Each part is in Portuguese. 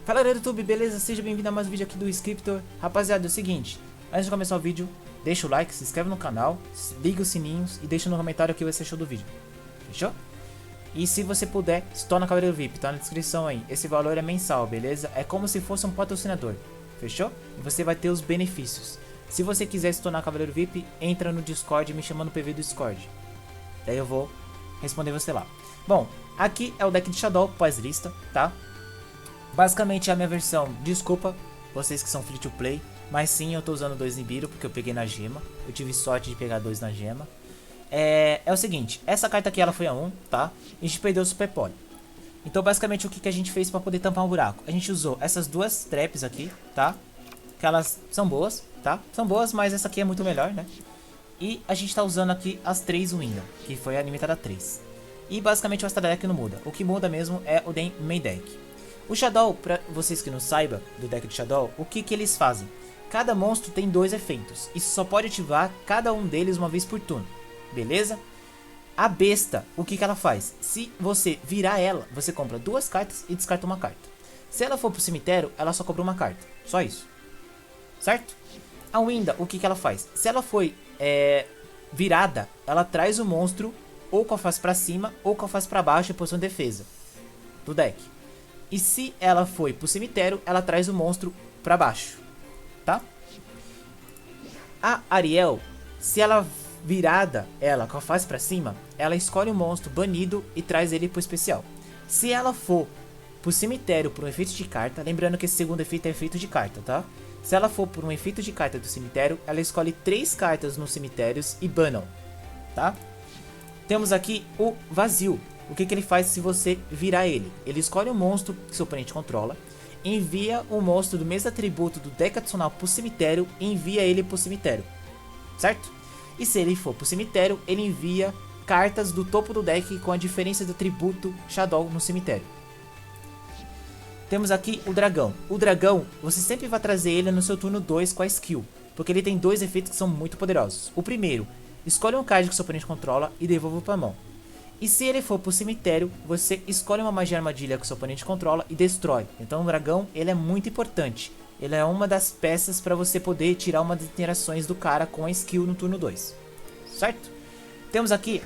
Fala galera do YouTube, beleza? Seja bem-vindo a mais um vídeo aqui do Scriptor. Rapaziada, é o seguinte, antes de começar o vídeo, deixa o like, se inscreve no canal, liga os sininhos e deixa no comentário o que você achou do vídeo. Fechou? E se você puder, se torna Cavaleiro VIP, tá na descrição aí. Esse valor é mensal, beleza? É como se fosse um patrocinador, fechou? E você vai ter os benefícios. Se você quiser se tornar Cavaleiro VIP, entra no Discord e me chama no PV do Discord. Daí eu vou responder você lá. Bom, aqui é o deck de Shadow pós-lista, tá? Basicamente é a minha versão, desculpa vocês que são free to play, mas sim, eu tô usando 2 Nibiru porque eu peguei na gema. Eu tive sorte de pegar 2 na gema. É o seguinte, essa carta aqui ela foi a 1, tá? A gente perdeu o Super Poly. Então basicamente o que a gente fez pra poder tampar um buraco? A gente usou essas duas traps aqui, tá? Que elas são boas, tá? São boas, mas essa aqui é muito melhor, né? E a gente tá usando aqui as 3 Winda, que foi a limitada 3. E basicamente o Extra Deck não muda. O que muda mesmo é o Main Deck. O Shadow, pra vocês que não saibam do deck de Shadow, o que eles fazem? Cada monstro tem 2 efeitos, e só pode ativar cada um deles uma vez por turno, beleza? A besta, o que ela faz? Se você virar ela, você compra 2 cartas e descarta uma carta. Se ela for pro cemitério, ela só compra uma carta, só isso, certo? A Winda, o que ela faz? Se ela foi virada, ela traz o monstro ou com a face pra cima ou com a face pra baixo em posição de defesa do deck. E se ela foi pro cemitério, ela traz o monstro pra baixo, tá? A Ariel, se ela virada, ela com a face pra cima, ela escolhe o monstro banido e traz ele pro especial. Se ela for pro cemitério por um efeito de carta, lembrando que esse segundo efeito é efeito de carta, tá? Se ela for por um efeito de carta do cemitério, ela escolhe 3 cartas nos cemitérios e banam, tá? Temos aqui o vazio. O que ele faz se você virar ele? Ele escolhe um monstro que seu oponente controla, envia um monstro do mesmo atributo do deck adicional pro cemitério e envia ele pro cemitério, certo? E se ele for pro cemitério, ele envia cartas do topo do deck com a diferença do atributo Shadow no cemitério. Temos aqui o dragão. O dragão, você sempre vai trazer ele no seu turno 2 com a skill, porque ele tem 2 efeitos que são muito poderosos. O primeiro, escolhe um card que seu oponente controla e devolva pra mão. E se ele for pro cemitério, você escolhe uma magia armadilha que seu oponente controla e destrói. Então o dragão, ele é muito importante. Ele é uma das peças para você poder tirar uma das interações do cara com a skill no turno 2. Certo? Temos aqui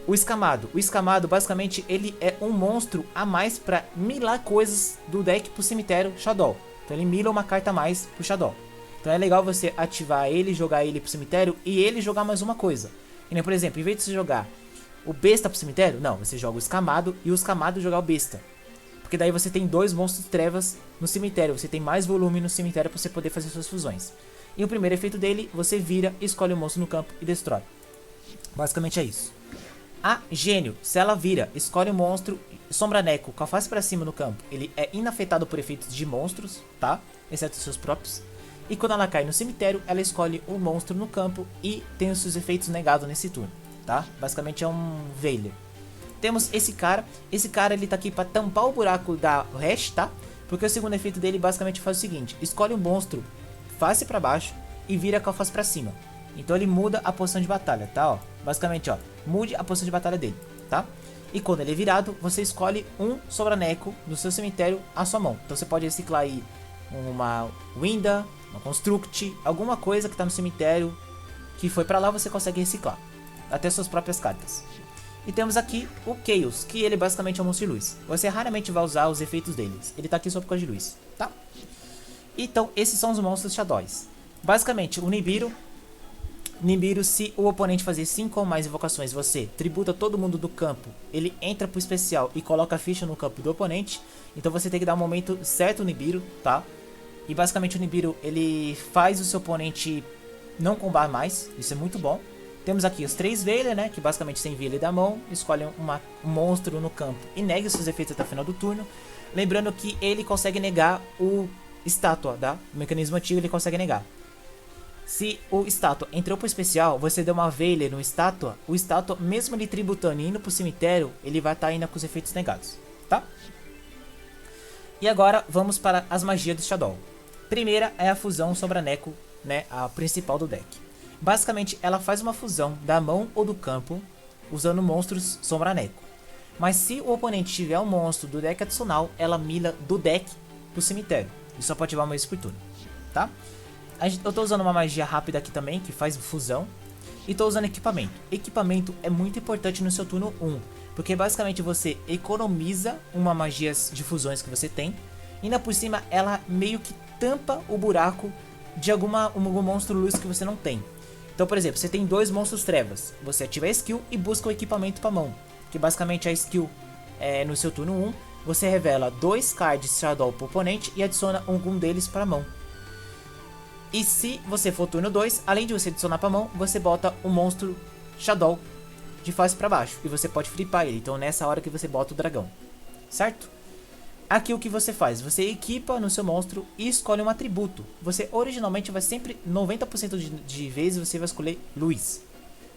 o escamado. O escamado, basicamente, ele é um monstro a mais para milar coisas do deck pro cemitério Shadow. Então ele mila uma carta a mais pro Shadow. Então é legal você ativar ele, jogar ele pro cemitério e ele jogar mais uma coisa. E, né, por exemplo, em vez de você jogar o besta pro cemitério, não, você joga o escamado e o escamado jogar o besta. Porque daí você tem 2 monstros trevas no cemitério, você tem mais volume no cemitério para você poder fazer suas fusões. E o primeiro efeito dele, você vira, escolhe o monstro no campo e destrói. Basicamente é isso. A gênio, se ela vira, escolhe o monstro Sombra Neco com a face para cima no campo, ele é inafetado por efeitos de monstros, tá? Exceto os seus próprios. E quando ela cai no cemitério, ela escolhe o monstro no campo e tem os seus efeitos negados nesse turno. Tá? Basicamente é um Veiler. Temos esse cara ele tá aqui para tampar o buraco da hash, tá? Porque o segundo efeito dele basicamente faz o seguinte, escolhe um monstro face para baixo e vira com a face para cima. Então ele muda a posição de batalha, tá? Ó, basicamente, ó, mude a posição de batalha dele, tá? E quando ele é virado, você escolhe um Sobraneco do seu cemitério à sua mão. Então você pode reciclar aí uma Winda, uma Construct, alguma coisa que tá no cemitério que foi para lá, você consegue reciclar até suas próprias cartas. E temos aqui o Chaos, que ele basicamente é um monstro de luz. Você raramente vai usar os efeitos deles. Ele tá aqui só por causa de luz, tá? Então, esses são os monstros Shadows. Basicamente, o Nibiru, se o oponente fazer 5 ou mais invocações, você tributa todo mundo do campo, ele entra pro especial e coloca a ficha no campo do oponente. Então você tem que dar um momento certo no Nibiru, tá? E basicamente o Nibiru, ele faz o seu oponente não combar mais, isso é muito bom. Temos aqui os 3 Veiler, né, que basicamente você envia ele da mão, escolhe um monstro no campo e nega seus efeitos até o final do turno. Lembrando que ele consegue negar o estátua, tá? O mecanismo antigo ele consegue negar. Se o estátua entrou pro especial, você deu uma Veiler no estátua, o estátua, mesmo ele tributando e indo pro cemitério, ele vai estar ainda com os efeitos negados, tá? E agora vamos para as magias do Shadow. Primeira é a fusão Sobraneco, né, a principal do deck. Basicamente, ela faz uma fusão da mão ou do campo usando monstros Sombra Neco. Mas se o oponente tiver um monstro do deck adicional, ela mila do deck pro cemitério. E só pode ativar uma vez por turno, tá? Eu tô usando uma magia rápida aqui também, que faz fusão. E tô usando equipamento. Equipamento é muito importante no seu turno 1. Porque basicamente você economiza uma magia de fusões que você tem. E ainda por cima ela meio que tampa o buraco de algum monstro luz que você não tem. Então, por exemplo, você tem 2 monstros trevas. Você ativa a skill e busca o equipamento pra mão. Que basicamente a skill no seu turno 1. Você revela 2 cards Shadow pro oponente e adiciona algum deles pra mão. E se você for turno 2, além de você adicionar pra mão, você bota o monstro Shadow de face pra baixo. E você pode flipar ele, então nessa hora que você bota o dragão. Certo? Aqui o que você faz? Você equipa no seu monstro e escolhe um atributo. Você originalmente vai sempre, 90% de vezes você vai escolher luz.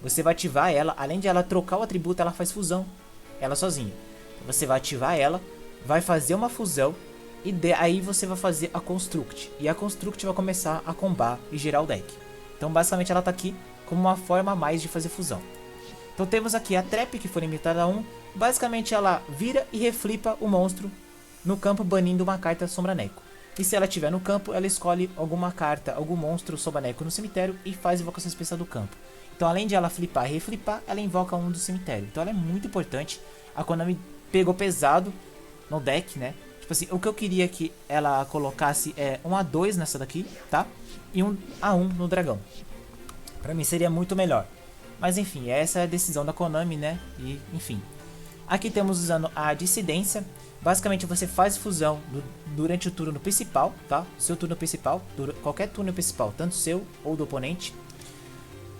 Você vai ativar ela, além de ela trocar o atributo, ela faz fusão. Ela sozinha. Você vai ativar ela, vai fazer uma fusão. E aí você vai fazer a Construct. E a Construct vai começar a combar e gerar o deck. Então basicamente ela tá aqui como uma forma a mais de fazer fusão. Então temos aqui a Trap, que foi limitada a 1. Basicamente ela vira e reflipa o monstro no campo, banindo uma carta Sombraneco. E se ela estiver no campo, ela escolhe alguma carta, algum monstro Sombraneco no cemitério e faz invocação especial do campo. Então além de ela flipar e reflipar, ela invoca um do cemitério. Então ela é muito importante. A Konami pegou pesado no deck, né? Tipo assim, o que eu queria que ela colocasse é um A2 nessa daqui, tá? E um A1 no dragão. Pra mim seria muito melhor. Mas enfim, essa é a decisão da Konami, né? E enfim. Aqui temos usando a dissidência. Basicamente você faz fusão durante o turno principal, tá? Seu turno principal, qualquer turno principal, tanto seu ou do oponente.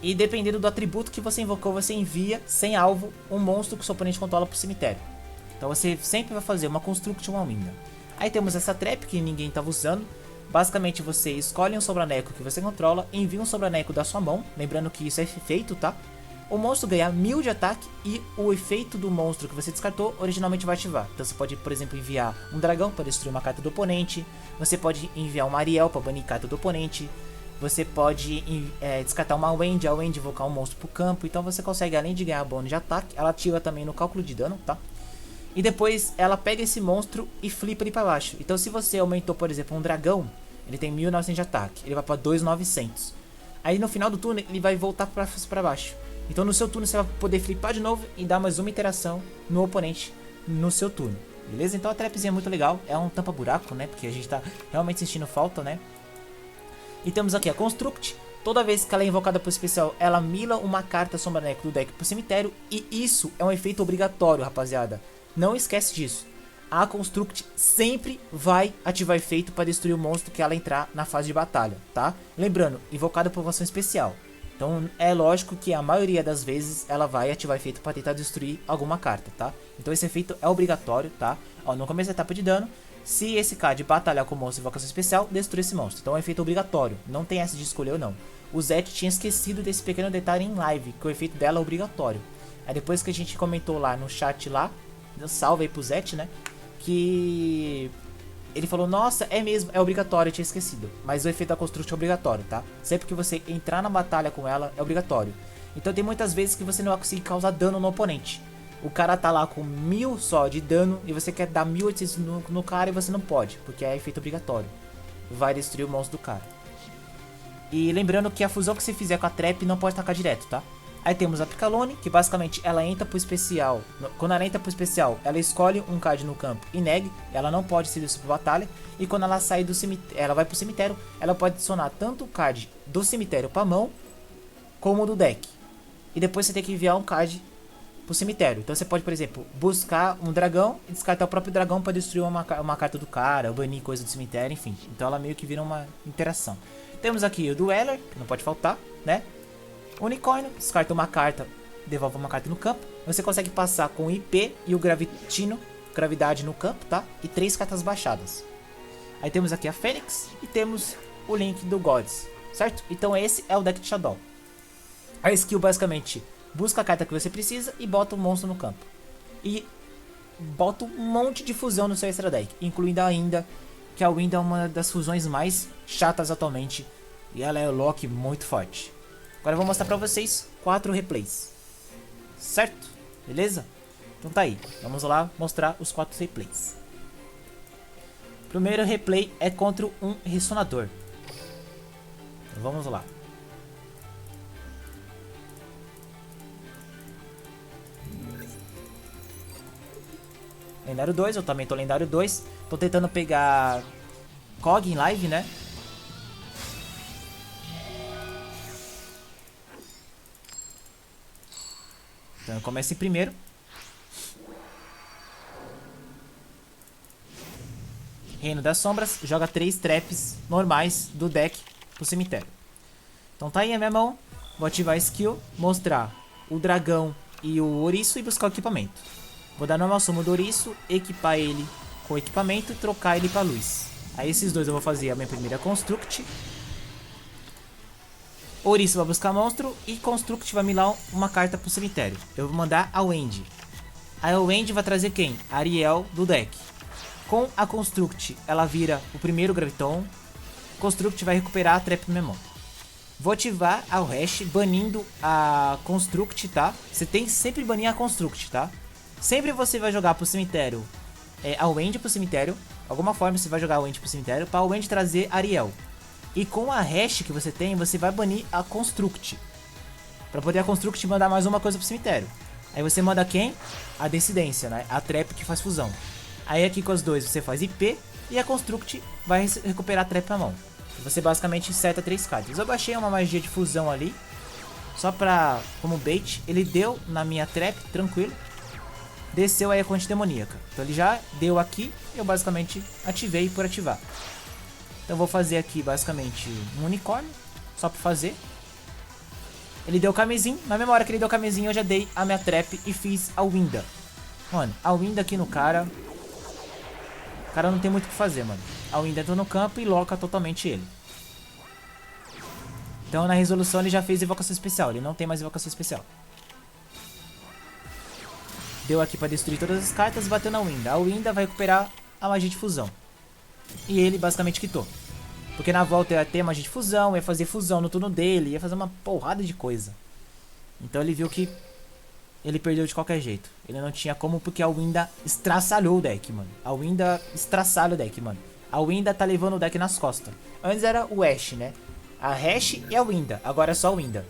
E dependendo do atributo que você invocou, você envia, sem alvo, um monstro que o seu oponente controla pro cemitério. Então você sempre vai fazer uma Construct ou uma Winda. Aí temos essa Trap que ninguém estava usando. Basicamente você escolhe um Sobraneco que você controla, envia um Sobraneco da sua mão, lembrando que isso é efeito, tá? O monstro ganha 1000 de ataque e o efeito do monstro que você descartou originalmente vai ativar. Então você pode, por exemplo, enviar um dragão para destruir uma carta do oponente. Você pode enviar uma Ariel para banir carta do oponente. Você pode descartar uma Wendy, a Wendy invocar um monstro pro campo. Então você consegue, além de ganhar bônus de ataque, ela ativa também no cálculo de dano, tá? E depois ela pega esse monstro e flipa ele para baixo. Então se você aumentou, por exemplo, um dragão, ele tem 1900 de ataque, ele vai para 2900. Aí no final do turno ele vai voltar para baixo. Então no seu turno você vai poder flipar de novo e dar mais uma interação no oponente no seu turno. Beleza? Então a trapzinha é muito legal, é um tampa-buraco, né? Porque a gente tá realmente sentindo falta, né? E temos aqui a Construct. Toda vez que ela é invocada por especial, ela mila uma carta Sombraneco do deck pro cemitério. E isso é um efeito obrigatório, rapaziada. Não esquece disso. A Construct sempre vai ativar efeito para destruir o monstro que ela entrar na fase de batalha, tá? Lembrando, invocada por ação especial. Então é lógico que a maioria das vezes ela vai ativar efeito para tentar destruir alguma carta, tá? Então esse efeito é obrigatório, tá? Ó, no começo da etapa de dano, se esse card batalhar com o monstro de invocação especial, destrui esse monstro. Então é um efeito obrigatório, não tem essa de escolher ou não. O Zet tinha esquecido desse pequeno detalhe em live, que o efeito dela é obrigatório. Aí depois que a gente comentou lá no chat lá, salve aí pro Zet, né? Que ele falou, nossa, é mesmo, é obrigatório, eu tinha esquecido. Mas o efeito da Construct é obrigatório, tá? Sempre que você entrar na batalha com ela, é obrigatório. Então tem muitas vezes que você não vai conseguir causar dano no oponente. O cara tá lá com 1000 só de dano e você quer dar 1800 no cara e você não pode, porque é efeito obrigatório. Vai destruir o monstro do cara. E lembrando que a fusão que você fizer com a Trap não pode atacar direto, tá? Aí temos a Picalone, que basicamente ela entra pro especial. Quando ela entra pro especial, ela escolhe um card no campo e negue. Ela não pode ser isso pra batalha. E quando ela sai do cemitério, ela vai pro cemitério, ela pode adicionar tanto o card do cemitério pra mão, como do deck. E depois você tem que enviar um card pro cemitério. Então você pode, por exemplo, buscar um dragão e descartar o próprio dragão pra destruir uma carta do cara, ou banir coisa do cemitério, enfim. Então ela meio que vira uma interação. Temos aqui o Dueler, que não pode faltar, né? Unicórnio, descarta uma carta, devolve uma carta no campo. Você consegue passar com o IP e o Gravidade no campo, tá? E 3 cartas baixadas. Aí temos aqui a Fênix e temos o Link do Gods, certo? Então esse é o deck de Shadow. A skill basicamente busca a carta que você precisa e bota o monstro no campo. E bota um monte de fusão no seu extra deck, incluindo a Winda, que a Winda é uma das fusões mais chatas atualmente. E ela é um lock muito forte. Agora eu vou mostrar pra vocês 4 replays, certo? Beleza? Então tá aí, vamos lá mostrar os 4 replays. Primeiro replay é contra um ressonador. Então, vamos lá. Lendário 2, eu também tô lendário 2. Tô tentando pegar Cog em live, né? Então eu começo em primeiro. Reino das Sombras, joga 3 traps normais do deck pro cemitério. Então tá aí a minha mão. Vou ativar a skill, mostrar o dragão e o ouriço e buscar o equipamento. Vou dar normal sumo do ouriço, equipar ele com o equipamento e trocar ele pra luz. Aí esses dois eu vou fazer a minha primeira construct. Ouriço vai buscar monstro e construct vai me dar uma carta pro cemitério. Eu vou mandar a Wendy. A Wendy vai trazer quem? Ariel do deck. Com a construct ela vira o primeiro graviton. Construct vai recuperar a trap na minha mão. Vou ativar a hash banindo a construct, tá? Você tem que sempre banir a construct, tá? Sempre você vai jogar pro cemitério a Wendy pro cemitério. Alguma forma você vai jogar a Wendy pro cemitério para a Wendy trazer Ariel. E com a hash que você tem, você vai banir a construct. Pra poder a construct mandar mais uma coisa pro cemitério. Aí você manda quem? A Descendência, né? A trap que faz fusão. Aí aqui com as dois você faz IP e a construct vai recuperar a trap na mão. Você basicamente seta 3 cartas. Eu baixei uma magia de fusão ali, só pra, como bait. Ele deu na minha trap, tranquilo. Desceu aí a corrente demoníaca. Então ele já deu aqui, eu basicamente ativei por ativar. Então eu vou fazer aqui basicamente um unicórnio, só pra fazer. Ele deu camesim, na mesma hora que ele deu camesim eu já dei a minha trap e fiz a Winda. Mano, a Winda aqui no cara... O cara não tem muito o que fazer, mano. A Winda entrou no campo e loca totalmente ele. Então na resolução ele já fez evocação especial, ele não tem mais evocação especial. Deu aqui pra destruir todas as cartas, bateu na Winda. A Winda vai recuperar a magia de fusão. E ele basicamente quitou. Porque na volta ia ter magia de fusão, ia fazer fusão no turno dele, ia fazer uma porrada de coisa. Então ele viu que ele perdeu de qualquer jeito. Ele não tinha como porque a Winda estraçalhou o deck, mano. A Winda estraçalha o deck, mano. A Winda tá levando o deck nas costas. Antes era o Ash, né? A Hash e a Winda. Agora é só a Winda.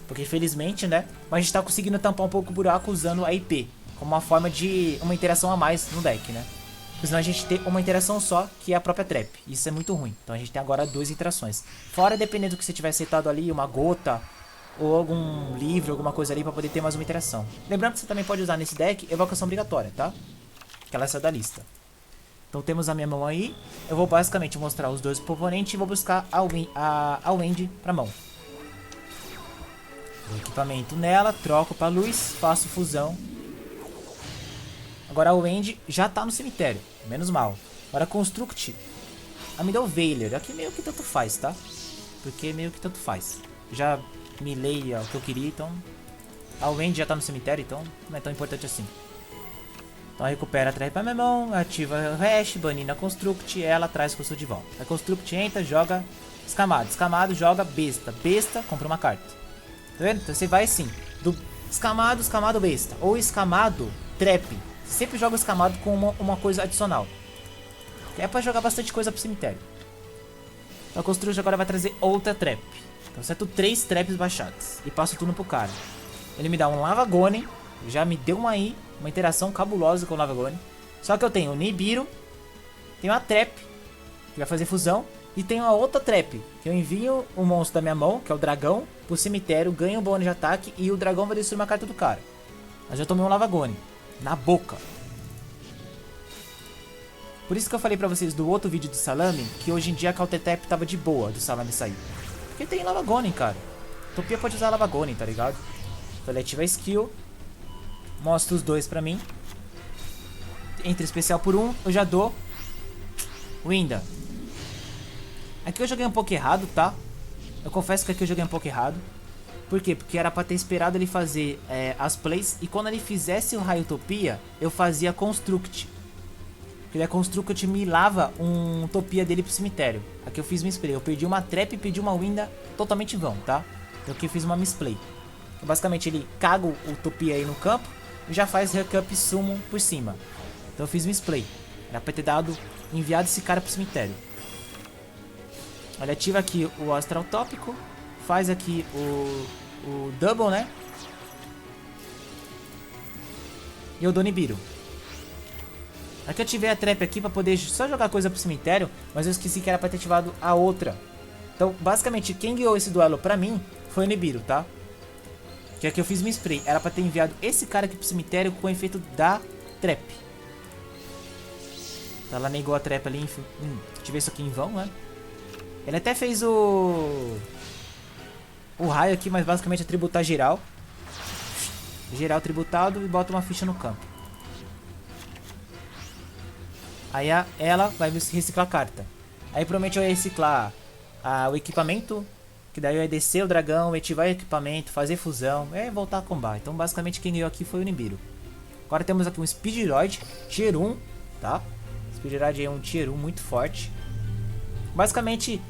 Porque infelizmente, né? Mas a gente tá conseguindo tampar um pouco o buraco usando a IP. Como uma forma de uma interação a mais no deck, né? Porque senão a gente tem uma interação só, que é a própria trap. Isso é muito ruim. Então a gente tem agora 2 interações. Fora, dependendo do que você tiver setado ali, uma gota ou algum livro, alguma coisa ali pra poder ter mais uma interação. Lembrando que você também pode usar nesse deck evocação obrigatória, tá? Que ela sai da lista. Então temos a minha mão aí. Eu vou basicamente mostrar os dois pro oponente e vou buscar a Wendy pra mão. O equipamento nela, troco pra luz, faço fusão. Agora a Wendy já tá no cemitério, menos mal. Agora Construct, ela me deu Veiler, aqui meio que tanto faz, tá? Porque meio que tanto faz. Já milei o que eu queria, então... A Wendy já tá no cemitério, então não é tão importante assim. Então recupera a trap pra minha mão, ativa o hash, banindo a Construct, ela traz o custo de volta. A Construct entra, joga Escamado, Escamado joga Besta, Besta compra uma carta. Tá vendo? Então você vai assim, do Escamado, Escamado, Besta. Ou Escamado, Trap. Você sempre joga o Escamado com uma coisa adicional. É pra jogar bastante coisa pro cemitério. Então a Construct agora vai trazer outra Trap. Então eu seto 3 Traps baixadas. E passo o turno pro cara. Ele me dá um Lavagone. Já me deu uma interação cabulosa com o Lavagone. Só que eu tenho o Nibiru. Tenho a Trap, que vai fazer fusão. E tem uma outra trap, que eu envio o monstro da minha mão, que é o dragão, pro cemitério, ganho um bônus de ataque e o dragão vai destruir uma carta do cara. Mas eu tomei um Lavagone, na boca. Por isso que eu falei pra vocês do outro vídeo do Salame, que hoje em dia a Counter Tap tava de boa do Salame sair. Porque tem Lavagone, cara. Topia pode usar Lavagone, tá ligado? Então ele ativa a skill, mostra os dois pra mim. Entra especial por 1, eu já dou Winda. Aqui eu joguei um pouco errado, tá? Eu confesso que aqui eu joguei um pouco errado. Por quê? Porque era pra ter esperado ele fazer as plays. E quando ele fizesse o Raio Utopia, eu fazia Construct. Porque a Construct me lava um Utopia dele pro cemitério. Aqui eu fiz misplay. Eu perdi uma trap e perdi uma Winda totalmente vão, tá? Então aqui eu fiz uma misplay. Então, basicamente ele caga o Utopia aí no campo e já faz Recap Summon por cima. Então eu fiz misplay. Era pra ter dado, enviado esse cara pro cemitério. Ele ativa aqui o Astral Tópico. Faz aqui o Double, né? E eu dou Nibiru. Aqui eu ativei a trap aqui pra poder só jogar coisa pro cemitério. Mas eu esqueci que era pra ter ativado a outra. Então, basicamente, quem guiou esse duelo pra mim foi o Nibiru, tá? Que aqui eu fiz meu spray. Era pra ter enviado esse cara aqui pro cemitério com o efeito da trap. Tá, ela negou a trap ali. Ativei isso aqui em vão, né? Ele até fez o raio aqui, mas basicamente é tributar geral. Geral tributado e bota uma ficha no campo. Aí ela vai reciclar a carta. Aí provavelmente eu ia reciclar o equipamento. Que daí eu ia descer o dragão, ativar o equipamento, fazer fusão. E voltar a combate. Então basicamente quem ganhou aqui foi o Nibiru. Agora temos aqui um Speedroid Tier 1. Tá? Speedroid é um Tier 1 muito forte. Basicamente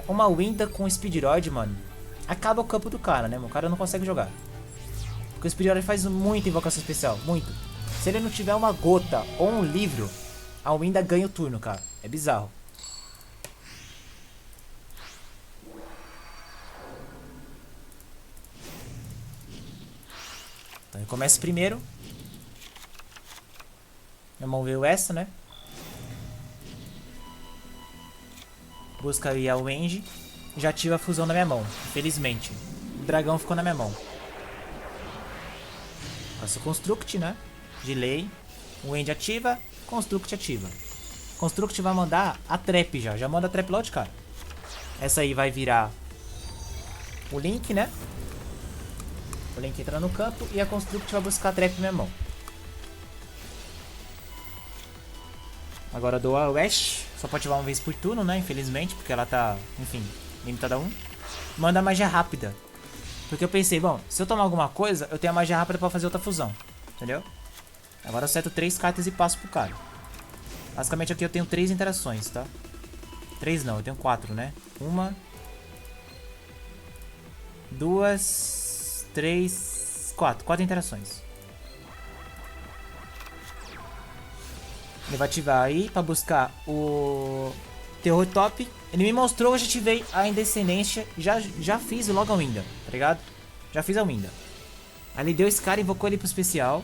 uma Winda com Speedroid, mano. Acaba o campo do cara, né? O cara não consegue jogar. Porque o Speedroid faz muita invocação especial. Muito. Se ele não tiver uma gota ou um livro, a Winda ganha o turno, cara. É bizarro. Então eu começo primeiro. Vamos ver essa, né? Busca aí a Wendy. Já ativa a fusão na minha mão. Infelizmente. O dragão ficou na minha mão. Faço o Construct, né? De lei. O Wendy ativa. Construct ativa. Construct vai mandar a trap já. Já manda a trap logo de cara. Essa aí vai virar o Link, né? O Link entra no campo. E a Construct vai buscar a trap na minha mão. Agora eu dou a Wash. Só pode ativar uma vez por turno, né? Infelizmente, porque ela tá, enfim, limitada a 1. Manda a magia rápida. Porque eu pensei, bom, se eu tomar alguma coisa, eu tenho a magia rápida pra fazer outra fusão. Entendeu? Agora eu seto 3 cartas e passo pro cara. Basicamente aqui eu tenho 3 interações, tá? 3 não, eu tenho 4, né? 1, 2, 3, 4. 4 interações. Ele vai ativar aí pra buscar o Terror Top. Ele me mostrou, eu já ativei a Indescendência. Já fiz logo a Winda, tá ligado? Já fiz a Winda. Aí ele deu esse cara, invocou ele pro especial.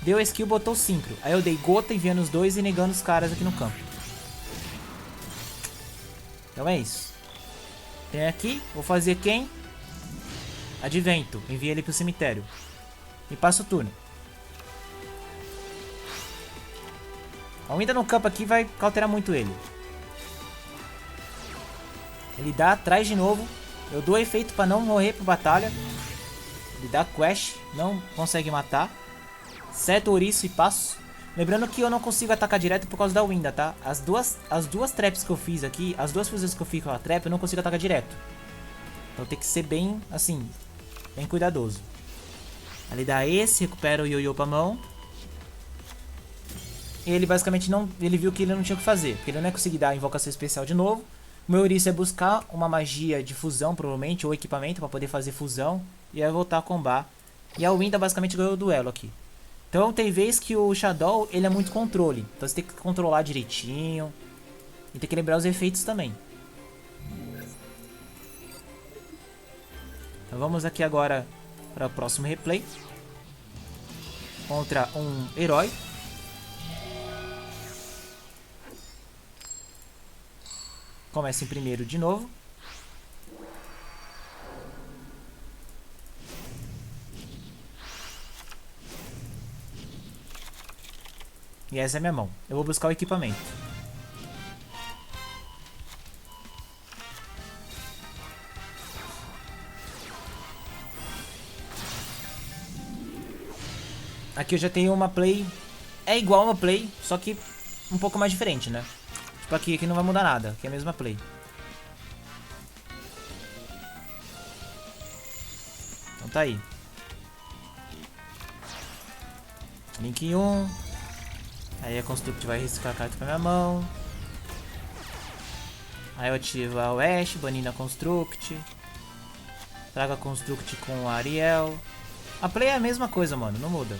Deu a skill, botou o Synchro. Aí eu dei gota enviando os dois e negando os caras aqui no campo. Então é isso. Tem aqui, vou fazer quem? Advento, envia ele pro cemitério. E passa o turno. A Winda no campo aqui vai cauterar muito ele. Ele dá atrás de novo. Eu dou efeito pra não morrer pra batalha. Ele dá quest, não consegue matar. Seto ouriço e passo. Lembrando que eu não consigo atacar direto por causa da Winda, tá? As duas traps que eu fiz aqui, as duas fusões que eu fiz com a trap, eu não consigo atacar direto. Então tem que ser bem, assim, bem cuidadoso. Ele dá esse, recupera o Yo-Yo pra mão. E ele basicamente não... Ele viu que ele não tinha o que fazer. Porque ele não ia conseguir dar a invocação especial de novo. O meu ouriço é buscar uma magia de fusão, provavelmente, ou equipamento pra poder fazer fusão. E aí voltar a combar. E a Winda basicamente ganhou o duelo aqui. Então tem vez que o Shadow, ele é muito controle. Então você tem que controlar direitinho. E tem que lembrar os efeitos também. Então vamos aqui agora para o próximo replay. Contra um herói. Começa em primeiro de novo. E essa é a minha mão. Eu vou buscar o equipamento. Aqui eu já tenho uma play. É igual uma play, só que um pouco mais diferente, né? Tipo aqui não vai mudar nada. Aqui é a mesma play. Então tá aí. Link 1. Aí a Construct vai reciclar a carta pra minha mão. Aí eu ativo a Ash, banindo a Construct. Trago a Construct com a Ariel. A play é a mesma coisa, mano, não muda.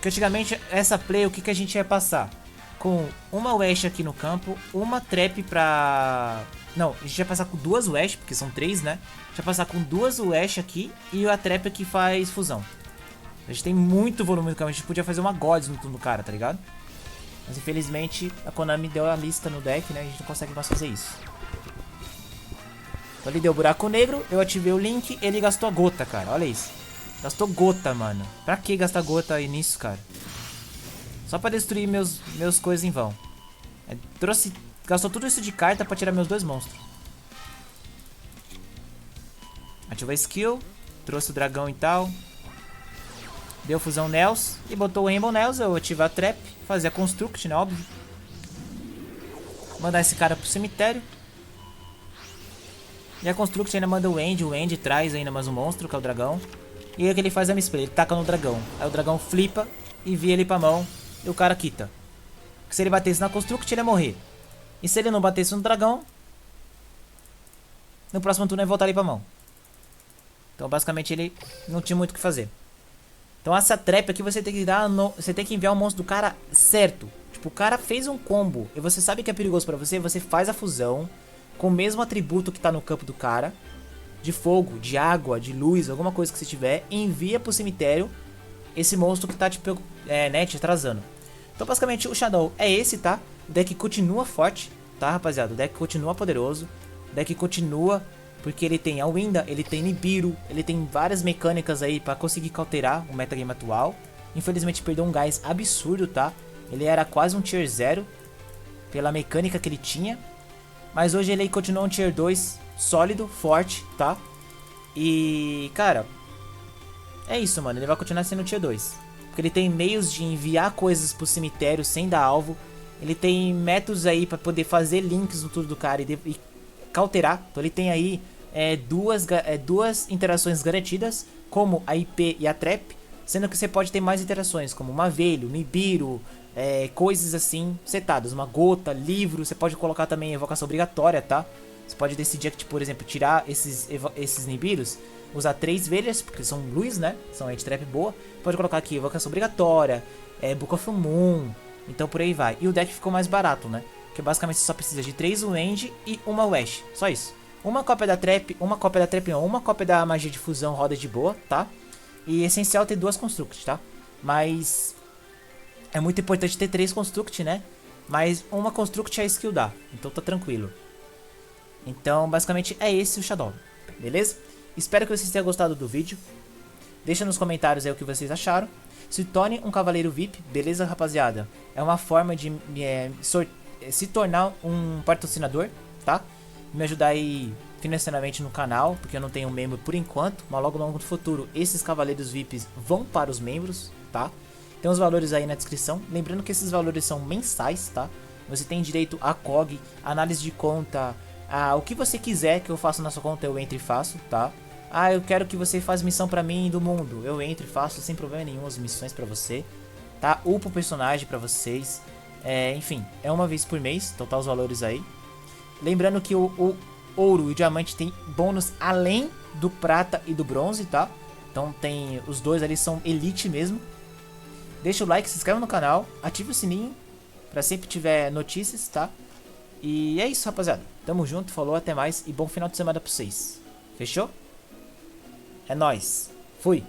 Porque antigamente, essa play, o que a gente ia passar? Com uma Wash aqui no campo, uma Trap pra... Não, a gente ia passar com duas Wash, porque são 3, né? A gente ia passar com duas Wash aqui e a Trap que faz fusão. A gente tem muito volume no campo, a gente podia fazer uma Gods no turno do cara, tá ligado? Mas infelizmente a Konami deu a lista no deck, né? A gente não consegue mais fazer isso. Então ele deu buraco negro, eu ativei o Link, ele gastou a gota, cara. Olha isso. Gastou gota, mano. Pra que gastar gota aí nisso, cara? Só pra destruir meus coisas em vão. Gastou tudo isso de carta pra tirar meus 2 monstros. Ativou a skill, trouxe o dragão e tal. Deu fusão Nels e botou o Rainbow Nels. Eu ativo a Trap, fazer a Construct, né, óbvio. Mandar esse cara pro cemitério. E a Construct ainda manda o End traz ainda mais um monstro, que é o dragão. E aí que ele faz a misplay, ele taca no dragão. Aí o dragão flipa, envia ele pra mão e o cara quita. Porque se ele batesse na Construct, ele ia morrer. E se ele não batesse no dragão, no próximo turno ele ia voltar ali pra mão. Então basicamente ele não tinha muito o que fazer. Então essa trap aqui você tem que dar você tem que enviar o monstro do cara certo. Tipo, o cara fez um combo e você sabe que é perigoso pra você, você faz a fusão com o mesmo atributo que tá no campo do cara, de fogo, de água, de luz, alguma coisa que você tiver, e envia pro cemitério esse monstro que tá tipo, te atrasando. Então basicamente o Shadow é esse, tá? O deck continua forte, tá, rapaziada? O deck continua poderoso, o deck continua... Porque ele tem a Winda, ele tem Nibiru, ele tem várias mecânicas aí pra conseguir cauterar o metagame atual. Infelizmente perdeu um gás absurdo, tá? Ele era quase um tier 0 pela mecânica que ele tinha. Mas hoje ele continua um tier 2 sólido, forte, tá? E, cara, é isso, mano. Ele vai continuar sendo um tier 2. Porque ele tem meios de enviar coisas pro cemitério sem dar alvo. Ele tem métodos aí pra poder fazer links no turno do cara e cauterar. Então ele tem aí duas interações garantidas, como a IP e a Trap, sendo que você pode ter mais interações, como uma Velho, Nibiru, coisas assim setadas, uma gota, livro. Você pode colocar também evocação obrigatória, tá? Você pode decidir que, por exemplo, tirar esses Nibirus, usar 3 velhas, porque são luz, né? São anti-trap boa. Pode colocar aqui evocação obrigatória, Book of Moon, então por aí vai. E o deck ficou mais barato, né? Que basicamente você só precisa de 3 Wind e uma Wash, só isso. Uma cópia da Trap, uma cópia da magia de fusão roda de boa, tá? E é essencial ter 2 Construct, tá? Mas é muito importante ter 3 Construct, né? Mas uma Construct a skill dá, então tá tranquilo. Então basicamente é esse o Shadow, beleza? Espero que vocês tenham gostado do vídeo. Deixa nos comentários aí o que vocês acharam. Se torne um cavaleiro VIP, beleza, rapaziada? É uma forma de se tornar um patrocinador, tá? Me ajudar aí financeiramente no canal, porque eu não tenho membro por enquanto, mas logo no futuro esses cavaleiros VIPs vão para os membros, tá? Tem os valores aí na descrição, lembrando que esses valores são mensais, tá? Você tem direito a COG, análise de conta, o que você quiser que eu faça na sua conta eu entro e faço, tá? Eu quero que você faça missão pra mim do mundo, eu entro e faço sem problema nenhum as missões pra você, tá? Upo o personagem pra vocês, enfim, é uma vez por mês, então tá os valores aí. Lembrando que o ouro e o diamante tem bônus além do prata e do bronze, tá? Então tem os dois ali, são elite mesmo. Deixa o like, se inscreve no canal, ativa o sininho pra sempre tiver notícias, tá? E é isso, rapaziada. Tamo junto, falou, até mais e bom final de semana pra vocês. Fechou? É nóis. Fui.